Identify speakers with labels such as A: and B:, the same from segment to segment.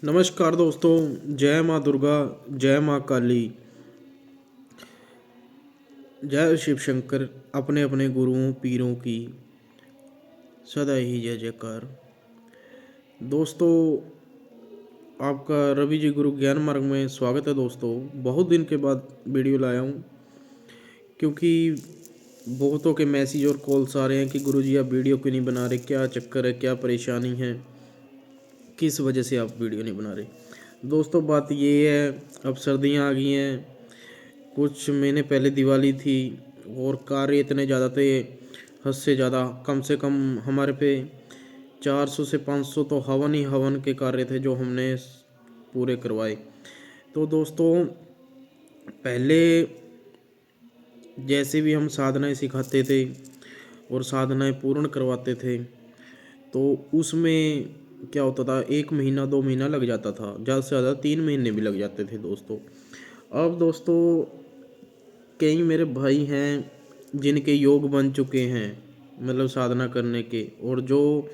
A: नमस्कार दोस्तों। जय माँ दुर्गा, जय माँ काली, जय शिव शंकर। अपने अपने गुरुओं पीरों की सदा ही जय जयकार। दोस्तों, आपका रवि जी गुरु ज्ञान मार्ग में स्वागत है। दोस्तों, बहुत दिन के बाद वीडियो लाया हूँ क्योंकि बहुतों के मैसेज और कॉल्स आ रहे हैं कि गुरु जी आप वीडियो क्यों नहीं बना रहे, क्या चक्कर है, क्या परेशानी है, किस वजह से आप वीडियो नहीं बना रहे। दोस्तों, बात ये है, अब सर्दियाँ आ गई हैं। कुछ महीने पहले दिवाली थी और कार्य इतने ज़्यादा थे, हद से ज़्यादा। कम से कम हमारे पे 400 से 500 तो हवन ही हवन के कार्य थे जो हमने पूरे करवाए। तो दोस्तों, पहले जैसे भी हम साधनाएं सिखाते थे और साधनाएं पूर्ण करवाते थे तो उसमें क्या होता था, 1 महीना 2 महीना लग जाता था, ज़्यादा से ज़्यादा 3 महीने भी लग जाते थे दोस्तों। अब दोस्तों, कई मेरे भाई हैं जिनके योग बन चुके हैं, मतलब साधना करने के, और जो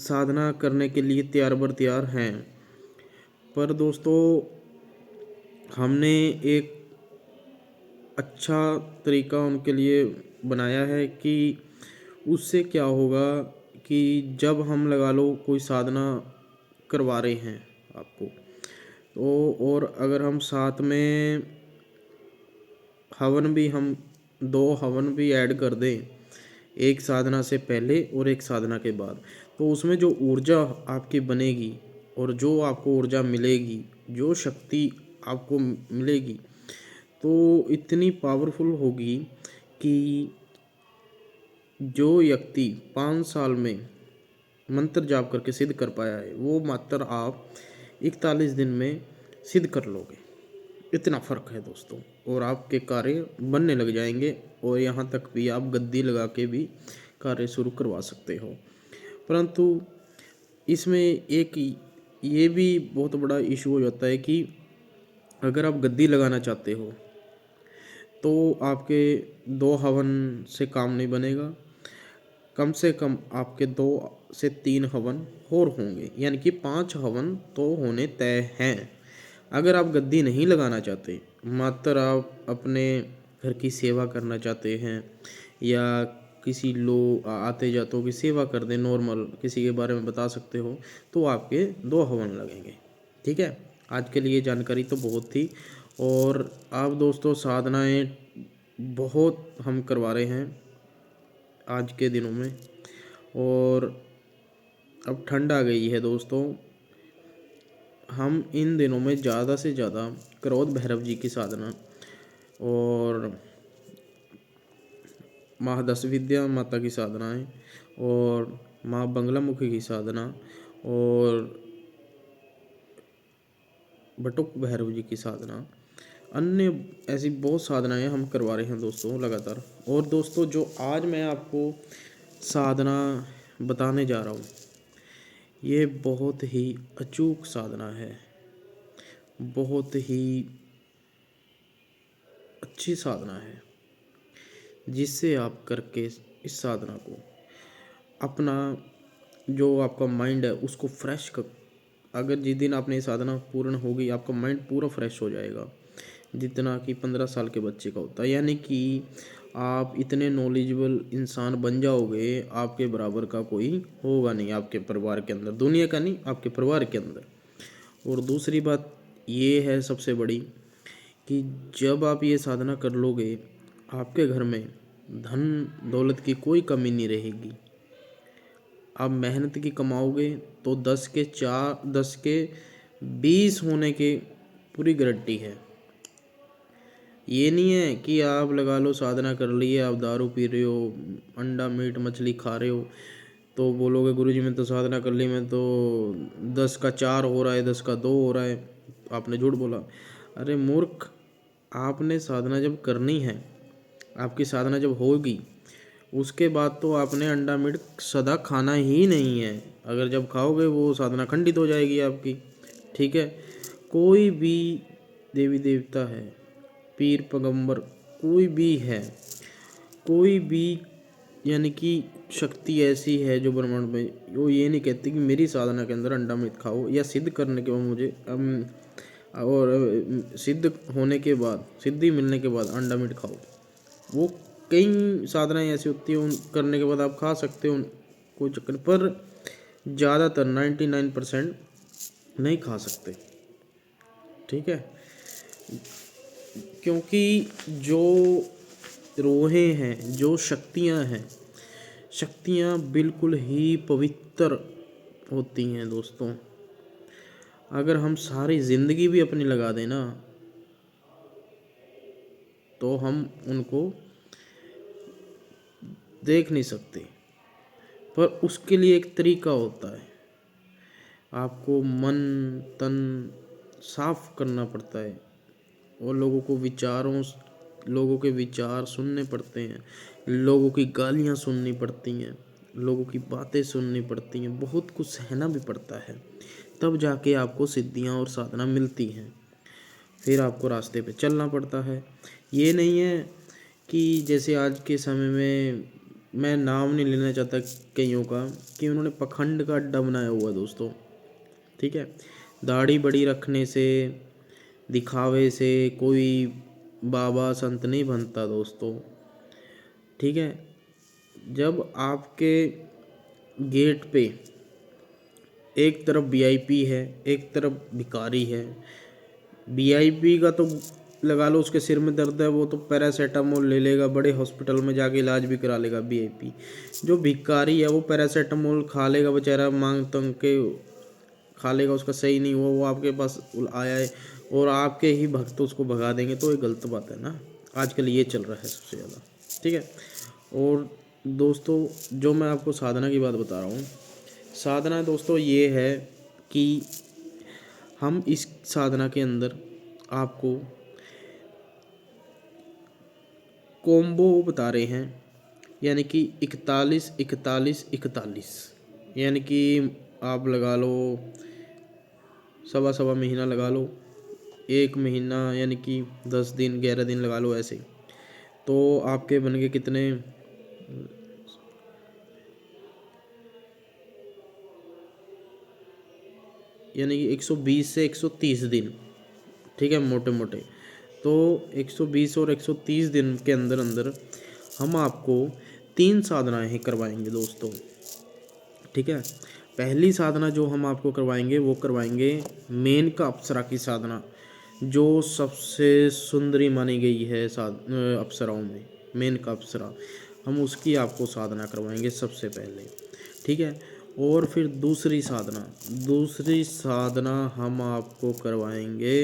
A: साधना करने के लिए तैयार बर तैयार हैं। पर दोस्तों, हमने एक अच्छा तरीका उनके लिए बनाया है कि उससे क्या होगा कि जब हम लगा लो कोई साधना करवा रहे हैं आपको, तो और अगर हम साथ में हवन भी, हम 2 हवन भी ऐड कर दें, एक साधना से पहले और एक साधना के बाद, तो उसमें जो ऊर्जा आपकी बनेगी और जो आपको ऊर्जा मिलेगी, जो शक्ति आपको मिलेगी, तो इतनी पावरफुल होगी कि जो व्यक्ति 5 साल में मंत्र जाप करके सिद्ध कर पाया है, वो मात्र आप 41 दिन में सिद्ध कर लोगे। इतना फ़र्क है दोस्तों, और आपके कार्य बनने लग जाएंगे, और यहाँ तक भी आप गद्दी लगा के भी कार्य शुरू करवा सकते हो। परंतु इसमें एक ये भी बहुत बड़ा इशू हो जाता है कि अगर आप गद्दी लगाना चाहते हो तो आपके 2 हवन से काम नहीं बनेगा। कम से कम आपके 2 से 3 हवन और होंगे, यानी कि 5 हवन तो होने तय हैं। अगर आप गद्दी नहीं लगाना चाहते, मात्र आप अपने घर की सेवा करना चाहते हैं, या किसी आते जातों की सेवा कर दें, नॉर्मल किसी के बारे में बता सकते हो, तो आपके 2 हवन लगेंगे। ठीक है, आज के लिए जानकारी तो बहुत थी। और आप दोस्तों, साधनाएं बहुत हम करवा रहे हैं आज के दिनों में, और अब ठंड आ गई है दोस्तों। हम इन दिनों में ज़्यादा से ज़्यादा क्रोध भैरव जी की साधना और माँ दस विद्या माता की साधनाएं और माँ बंगलामुखी की साधना और बटुक भैरव जी की साधना, अन्य ऐसी बहुत साधनाएं हम करवा रहे हैं दोस्तों लगातार। और दोस्तों, जो आज मैं आपको साधना बताने जा रहा हूँ, ये बहुत ही अचूक साधना है, बहुत ही अच्छी साधना है, जिससे आप करके इस साधना को अपना जो आपका माइंड है उसको फ्रेश कर, अगर जिस दिन आपने ये साधना पूर्ण होगी, आपका माइंड पूरा फ्रेश हो जाएगा, जितना कि 15 साल के बच्चे का होता है। यानी कि आप इतने नॉलेजेबल इंसान बन जाओगे, आपके बराबर का कोई होगा नहीं आपके परिवार के अंदर, दुनिया का नहीं, आपके परिवार के अंदर। और दूसरी बात ये है सबसे बड़ी, कि जब आप ये साधना कर लोगे, आपके घर में धन दौलत की कोई कमी नहीं रहेगी। आप मेहनत की कमाओगे तो 10 के 20 होने की पूरी गारंटी है। ये नहीं है कि आप लगा लो साधना कर ली है, आप दारू पी रहे हो, अंडा मीट मछली खा रहे हो, तो बोलोगे गुरुजी मैं तो साधना कर ली, मैं तो 10 का 4 हो रहा है, 10 का 2 हो रहा है। आपने झूठ बोला। अरे मूर्ख, आपने साधना जब करनी है, आपकी साधना जब होगी, उसके बाद तो आपने अंडा मीट सदा खाना ही नहीं है। अगर जब खाओगे वो साधना खंडित हो जाएगी आपकी। ठीक है, कोई भी देवी देवता है, पीर पैगंबर कोई भी है, कोई भी यानी कि शक्ति ऐसी है जो ब्रह्मांड में, वो ये नहीं कहती कि मेरी साधना के अंदर अंडा मीट खाओ, या सिद्ध करने के बाद मुझे सिद्ध होने के बाद, सिद्धि मिलने के बाद अंडा मीट खाओ। वो कई साधनाएं ऐसी होती हैं, उन करने के बाद आप खा सकते हो, कोई चक्कर नहीं, पर ज़्यादातर 99% नहीं खा सकते। ठीक है, क्योंकि जो रोहें हैं, जो शक्तियां हैं, शक्तियां बिल्कुल ही पवित्र होती हैं दोस्तों। अगर हम सारी ज़िंदगी भी अपनी लगा दें ना, तो हम उनको देख नहीं सकते, पर उसके लिए एक तरीका होता है। आपको मन तन साफ करना पड़ता है, और लोगों के विचार सुनने पड़ते हैं, लोगों की गालियाँ सुननी पड़ती हैं, लोगों की बातें सुननी पड़ती हैं, बहुत कुछ सहना भी पड़ता है, तब जाके आपको सिद्धियाँ और साधना मिलती हैं। फिर आपको रास्ते पे चलना पड़ता है। ये नहीं है कि जैसे आज के समय में, मैं नाम नहीं लेना चाहता कईयों का, कि उन्होंने पखंड का अड्डा बनाया हुआ दोस्तों। ठीक है, दाढ़ी बड़ी रखने से, दिखावे से कोई बाबा संत नहीं बनता दोस्तों। ठीक है, जब आपके गेट पे एक तरफ वीआईपी है, एक तरफ भिखारी है, वीआईपी का तो लगा लो उसके सिर में दर्द है, वो तो पैरासीटामोल ले लेगा, बड़े हॉस्पिटल में जाके इलाज भी करा लेगा। वीआईपी जो भिखारी है वो पैरासीटामोल खा लेगा बेचारा, मांग तंग के खा लेगा, उसका सही नहीं हुआ, वो आपके पास आया है और आपके ही भक्त उसको भगा देंगे, तो ये गलत बात है ना। आजकल ये चल रहा है सबसे ज़्यादा। ठीक है, और दोस्तों जो मैं आपको साधना की बात बता रहा हूँ, साधना दोस्तों ये है कि हम इस साधना के अंदर आपको कॉम्बो बता रहे हैं, यानी कि 41 41 41, यानी कि आप लगा लो सवा सवा महीना लगा लो, 1 महीना यानी कि 10 दिन 11 दिन लगा लो, ऐसे तो आपके बन गए कितने, यानी कि 120 से 130 दिन। ठीक है, मोटे मोटे तो 120 और 130 दिन के अंदर अंदर हम आपको 3 साधनाएं करवाएंगे दोस्तों। ठीक है, पहली साधना जो हम आपको करवाएंगे वो करवाएंगे मेनका अप्सरा की साधना, जो सबसे सुंदरी मानी गई है अप्सराओं में। मेनका अप्सरा, हम उसकी आपको साधना करवाएंगे सबसे पहले। ठीक है, और फिर दूसरी साधना हम आपको करवाएंगे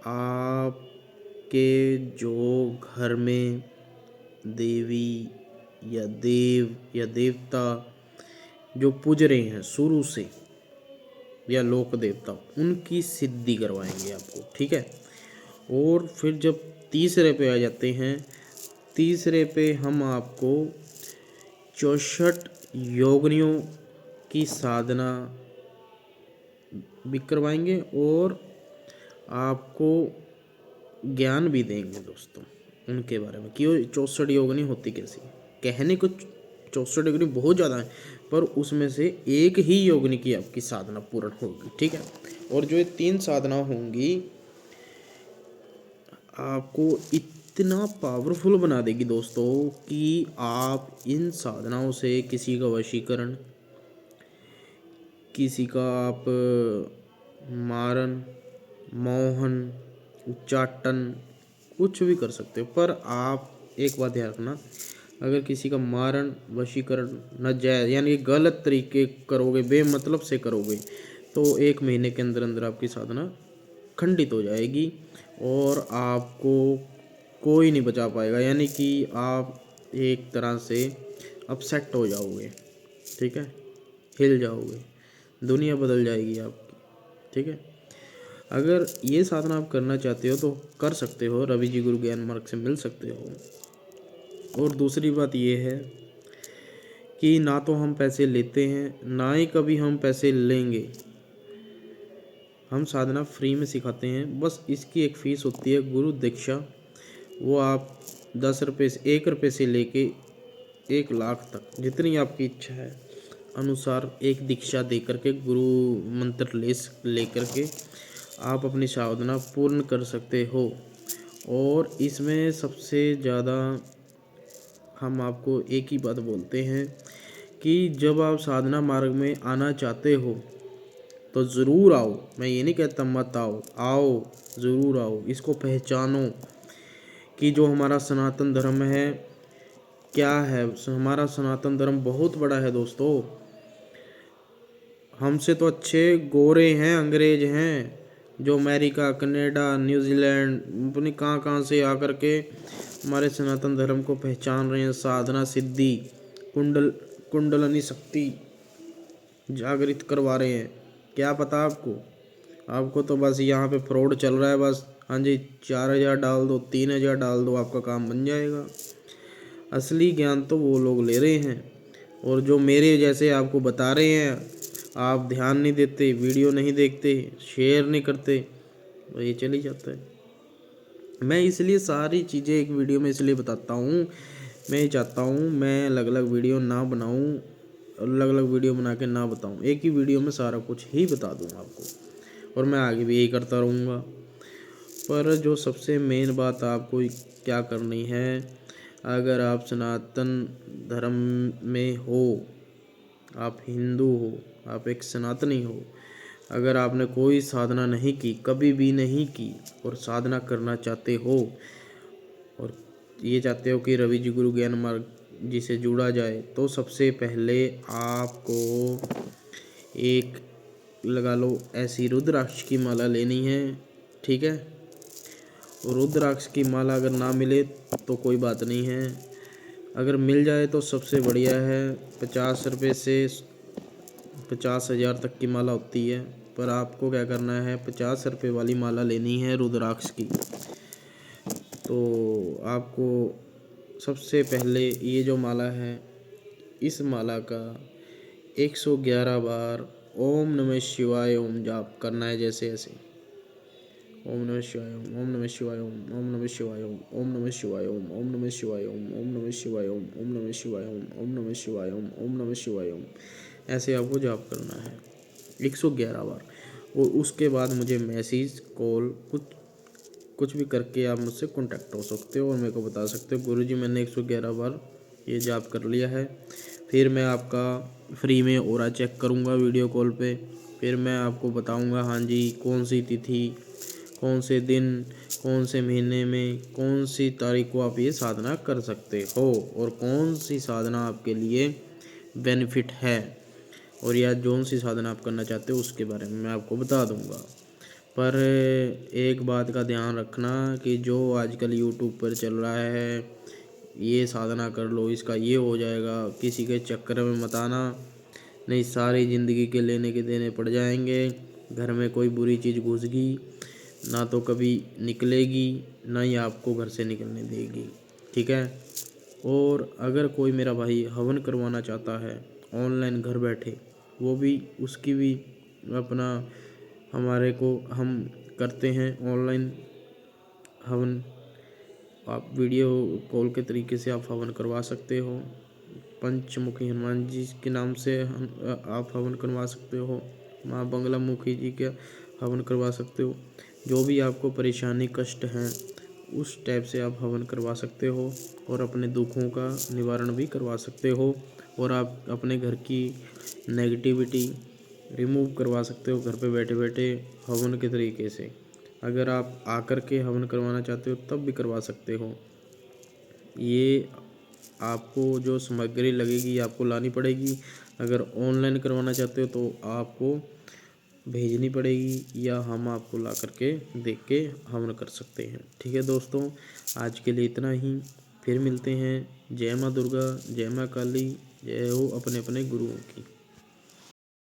A: आपके जो घर में देवी या देव या देवता जो पूज रहे हैं शुरू से, या लोक देवता, उनकी सिद्धि करवाएंगे आपको। ठीक है, और फिर जब तीसरे पे आ जाते हैं, तीसरे पे हम आपको 64 योगिनियों की साधना भी करवाएंगे, और आपको ज्ञान भी देंगे दोस्तों उनके बारे में कि वो 64 योगिनी होती कैसी। कहने को 64 योगिनी बहुत ज़्यादा है, पर उसमें से एक ही योगिनी की आपकी साधना पूर्ण होगी। ठीक है, और जो ये 3 साधना होंगी आपको इतना पावरफुल बना देगी दोस्तों कि आप इन साधनाओं से किसी का वशीकरण, किसी का आप मारन, मोहन, उच्चाटन कुछ भी कर सकते हो। पर आप एक बात ध्यान रखना, अगर किसी का मारण वशीकरण नाजायज़ यानी गलत तरीके करोगे, बेमतलब से करोगे, तो 1 महीने के अंदर अंदर आपकी साधना खंडित हो जाएगी और आपको कोई नहीं बचा पाएगा, यानी कि आप एक तरह से अपसेट हो जाओगे। ठीक है, हिल जाओगे, दुनिया बदल जाएगी आपकी। ठीक है, अगर ये साधना आप करना चाहते हो तो कर सकते हो, रवि जी गुरु ज्ञान मार्ग से मिल सकते हो। और दूसरी बात ये है कि ना तो हम पैसे लेते हैं, ना ही कभी हम पैसे लेंगे। हम साधना फ्री में सिखाते हैं, बस इसकी एक फ़ीस होती है गुरु दीक्षा। वो आप 10 रुपये से 1 रुपये से लेके 1 लाख तक जितनी आपकी इच्छा है अनुसार एक दीक्षा दे करके गुरु मंत्र ले करके आप अपनी साधना पूर्ण कर सकते हो। और इसमें सबसे ज़्यादा हम आपको एक ही बात बोलते हैं कि जब आप साधना मार्ग में आना चाहते हो तो ज़रूर आओ। मैं ये नहीं कहता मत आओ, आओ, ज़रूर आओ। इसको पहचानो कि जो हमारा सनातन धर्म है क्या है। हमारा सनातन धर्म बहुत बड़ा है दोस्तों। हमसे तो अच्छे गोरे हैं, अंग्रेज हैं, जो अमेरिका, कनाडा, न्यूजीलैंड, अपनी कहाँ कहाँ से आकर के हमारे सनातन धर्म को पहचान रहे हैं। साधना सिद्धि कुंडलनी शक्ति जागृत करवा रहे हैं। क्या पता आपको? आपको तो बस यहाँ पे फ्रॉड चल रहा है बस। हाँ जी, 4,000 डाल दो, 3,000 डाल दो, आपका काम बन जाएगा। असली ज्ञान तो वो लोग ले रहे हैं, और जो मेरे जैसे आपको बता रहे हैं आप ध्यान नहीं देते, वीडियो नहीं देखते, शेयर नहीं करते, तो ये चली जाता है। मैं इसलिए सारी चीज़ें एक वीडियो में इसलिए बताता हूँ। मैं ये चाहता हूँ मैं अलग अलग वीडियो ना बनाऊँ, अलग अलग वीडियो बना के ना बताऊँ, एक ही वीडियो में सारा कुछ ही बता दूँ आपको। और मैं आगे भी यही करता रहूँगा। पर जो सबसे मेन बात आपको क्या करनी है, अगर आप सनातन धर्म में हो, आप हिंदू हो, आप एक सनातनी हो, अगर आपने कोई साधना नहीं की, कभी भी नहीं की, और साधना करना चाहते हो और ये चाहते हो कि रवि जी गुरु ज्ञान मार्ग जी से जुड़ा जाए, तो सबसे पहले आपको एक लगा लो ऐसी रुद्राक्ष की माला लेनी है। ठीक है, रुद्राक्ष की माला अगर ना मिले तो कोई बात नहीं है, अगर मिल जाए तो सबसे बढ़िया है। 50 रुपये से 50,000 तक की माला होती है, पर आपको क्या करना है, 50 रुपये वाली माला लेनी है रुद्राक्ष की। तो आपको सबसे पहले ये जो माला है, इस माला का 111 बार ओम नमः शिवाय ओम जाप करना है। जैसे ऐसे ओम नमः शिवाय ओम, ओम नमः शिवाय ओम, ओम नमः शिवाय ओम, ओम नमः शिवाय ओम, ओम नमः शिवाय ओम, ओम नमः शिवाय ओम, ओम नमः शिवाय ओम, ओम नमः शिवाय ओम, ओम नमः शिवाय ओम, ऐसे आपको जाप करना है 111 बार। और उसके बाद मुझे मैसेज, कॉल, कुछ भी करके आप मुझसे कांटेक्ट हो सकते हो और मेरे को बता सकते हो गुरुजी मैंने 111 बार ये जाप कर लिया है। फिर मैं आपका फ्री में ऑरा चेक करूँगा वीडियो कॉल पे। फिर मैं आपको बताऊँगा हाँ जी कौन सी तिथि, कौन से दिन, कौन से महीने में, कौन सी तारीख को आप ये साधना कर सकते हो, और कौन सी साधना आपके लिए बेनिफिट है, और या जौन सी साधना आप करना चाहते हो उसके बारे में मैं आपको बता दूंगा। पर एक बात का ध्यान रखना कि जो आजकल यूट्यूब पर चल रहा है, ये साधना कर लो इसका ये हो जाएगा, किसी के चक्कर में मत आना, नहीं सारी ज़िंदगी के लेने के देने पड़ जाएंगे। घर में कोई बुरी चीज़ घुस गई ना तो कभी निकलेगी, ना ही आपको घर से निकलने देगी। ठीक है, और अगर कोई मेरा भाई हवन करवाना चाहता है ऑनलाइन घर बैठे, वो भी उसकी भी अपना हमारे को हम करते हैं ऑनलाइन हवन। आप वीडियो कॉल के तरीके से आप हवन करवा सकते हो। पंचमुखी हनुमान जी के नाम से आप हवन करवा सकते हो। माँ बंगला मुखी जी का हवन करवा सकते हो। जो भी आपको परेशानी कष्ट हैं उस टाइप से आप हवन करवा सकते हो और अपने दुखों का निवारण भी करवा सकते हो, और आप अपने घर की नेगेटिविटी रिमूव करवा सकते हो घर पे बैठे बैठे हवन के तरीके से। अगर आप आकर के हवन करवाना चाहते हो तब भी करवा सकते हो। ये आपको जो सामग्री लगेगी आपको लानी पड़ेगी। अगर ऑनलाइन करवाना चाहते हो तो आपको भेजनी पड़ेगी, या हम आपको ला करके देख के हवन कर सकते हैं। ठीक है दोस्तों, आज के लिए इतना ही, फिर मिलते हैं। जय माँ दुर्गा, जय माँ काली, जय हो अपने अपने गुरुओं की।